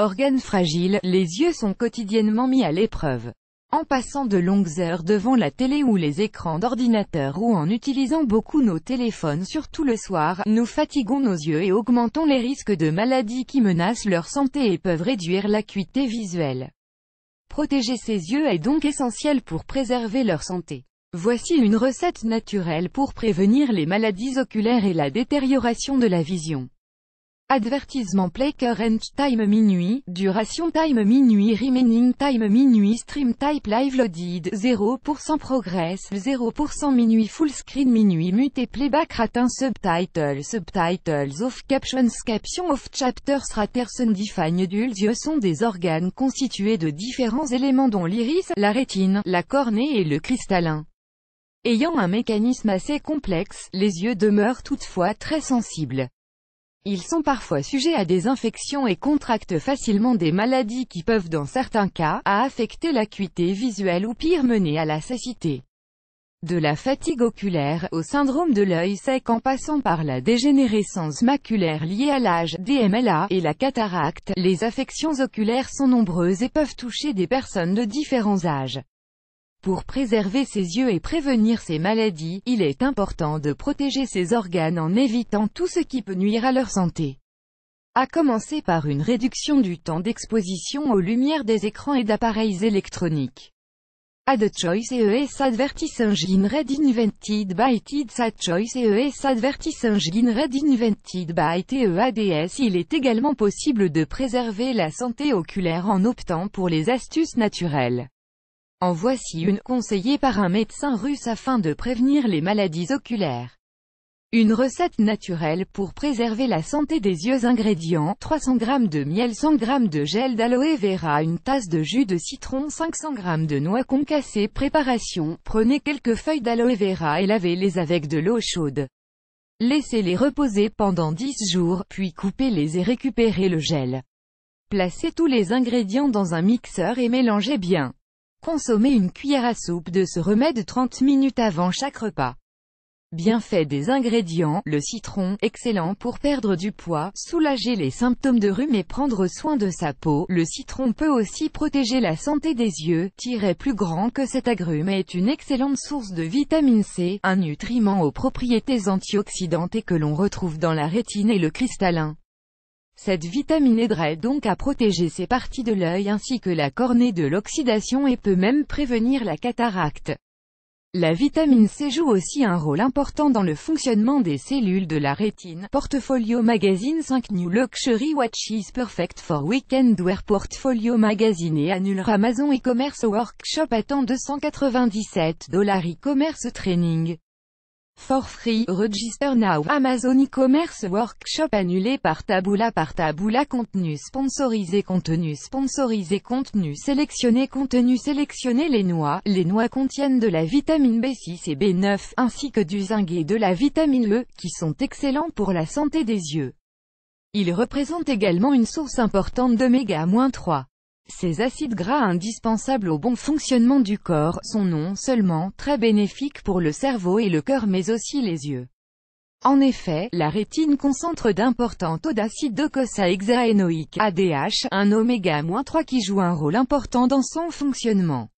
Organes fragiles, les yeux sont quotidiennement mis à l'épreuve. En passant de longues heures devant la télé ou les écrans d'ordinateur ou en utilisant beaucoup nos téléphones surtout le soir, nous fatiguons nos yeux et augmentons les risques de maladies qui menacent leur santé et peuvent réduire l'acuité visuelle. Protéger ses yeux est donc essentiel pour préserver leur santé. Voici une recette naturelle pour prévenir les maladies oculaires et la détérioration de la vision. Avertissement play current time minuit, duration time minuit, remaining time minuit, stream type live loaded, 0% progress, 0% minuit, full screen minuit, mute playback ratin, subtitles off, captions off, chapters raters undefined. Les yeux sont des organes constitués de différents éléments dont l'iris, la rétine, la cornée et le cristallin. Ayant un mécanisme assez complexe, les yeux demeurent toutefois très sensibles. Ils sont parfois sujets à des infections et contractent facilement des maladies qui peuvent dans certains cas, affecter l'acuité visuelle ou pire mener à la cécité. De la fatigue oculaire, au syndrome de l'œil sec en passant par la dégénérescence maculaire liée à l'âge, DMLA, et la cataracte, les affections oculaires sont nombreuses et peuvent toucher des personnes de différents âges. Pour préserver ses yeux et prévenir ces maladies, il est important de protéger ses organes en évitant tout ce qui peut nuire à leur santé. À commencer par une réduction du temps d'exposition aux lumières des écrans et d'appareils électroniques. Ad choice ES advertising read invented by TEDS. Ad choice ES advertising read invented by TEADS. Il est également possible de préserver la santé oculaire en optant pour les astuces naturelles. En voici une conseillée par un médecin russe afin de prévenir les maladies oculaires. Une recette naturelle pour préserver la santé des yeux. Ingrédients: 300 g de miel, 100 g de gel d'aloe vera, une tasse de jus de citron, 500 g de noix concassées. Préparation: prenez quelques feuilles d'aloe vera et lavez-les avec de l'eau chaude. Laissez-les reposer pendant 10 jours, puis coupez-les et récupérez le gel. Placez tous les ingrédients dans un mixeur et mélangez bien. Consommez une cuillère à soupe de ce remède 30 minutes avant chaque repas. Bienfaits des ingrédients: le citron, excellent pour perdre du poids, soulager les symptômes de rhume et prendre soin de sa peau. Le citron peut aussi protéger la santé des yeux. Plus grand que cet agrume est une excellente source de vitamine C, un nutriment aux propriétés antioxydantes et que l'on retrouve dans la rétine et le cristallin. Cette vitamine aiderait donc à protéger ces parties de l'œil ainsi que la cornée de l'oxydation et peut même prévenir la cataracte. La vitamine C joue aussi un rôle important dans le fonctionnement des cellules de la rétine. Portfolio Magazine 5 New Luxury Watches Perfect for Weekend Wear. Portfolio Magazine et annule Amazon e-commerce workshop attend $297 e-commerce training. For free, register now. Amazon e-commerce workshop annulé par Taboola. Contenu sponsorisé, contenu sélectionné. Les noix contiennent de la vitamine B6 et B9, ainsi que du zinc et de la vitamine E, qui sont excellents pour la santé des yeux. Ils représentent également une source importante d'oméga-3. Ces acides gras indispensables au bon fonctionnement du corps sont non seulement très bénéfiques pour le cerveau et le cœur mais aussi les yeux. En effet, la rétine concentre d'importants taux d'acide docosahexaénoïque (ADH), un oméga-3 qui joue un rôle important dans son fonctionnement.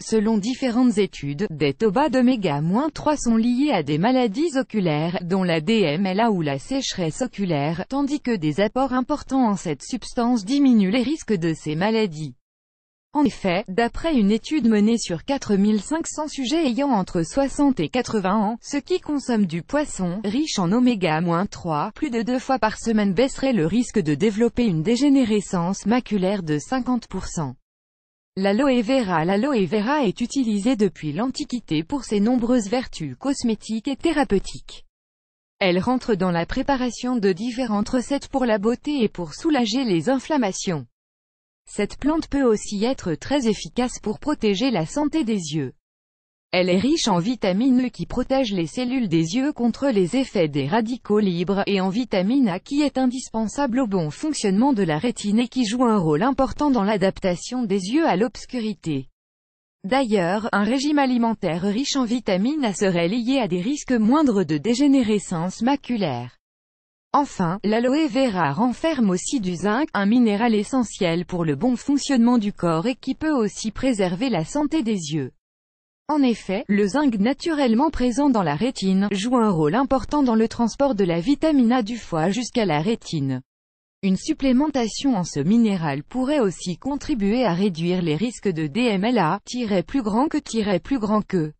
Selon différentes études, des taux bas d'oméga-3 sont liés à des maladies oculaires, dont la DMLA ou la sécheresse oculaire, tandis que des apports importants en cette substance diminuent les risques de ces maladies. En effet, d'après une étude menée sur 4500 sujets ayant entre 60 et 80 ans, ceux qui consomment du poisson, riche en oméga-3, plus de 2 fois par semaine baisserait le risque de développer une dégénérescence maculaire de 50%. L'aloe vera est utilisée depuis l'Antiquité pour ses nombreuses vertus cosmétiques et thérapeutiques. Elle rentre dans la préparation de différentes recettes pour la beauté et pour soulager les inflammations. Cette plante peut aussi être très efficace pour protéger la santé des yeux. Elle est riche en vitamine E qui protège les cellules des yeux contre les effets des radicaux libres, et en vitamine A qui est indispensable au bon fonctionnement de la rétine et qui joue un rôle important dans l'adaptation des yeux à l'obscurité. D'ailleurs, un régime alimentaire riche en vitamine A serait lié à des risques moindres de dégénérescence maculaire. Enfin, l'aloe vera renferme aussi du zinc, un minéral essentiel pour le bon fonctionnement du corps et qui peut aussi préserver la santé des yeux. En effet, le zinc naturellement présent dans la rétine, joue un rôle important dans le transport de la vitamine A du foie jusqu'à la rétine. Une supplémentation en ce minéral pourrait aussi contribuer à réduire les risques de DMLA, plus grand que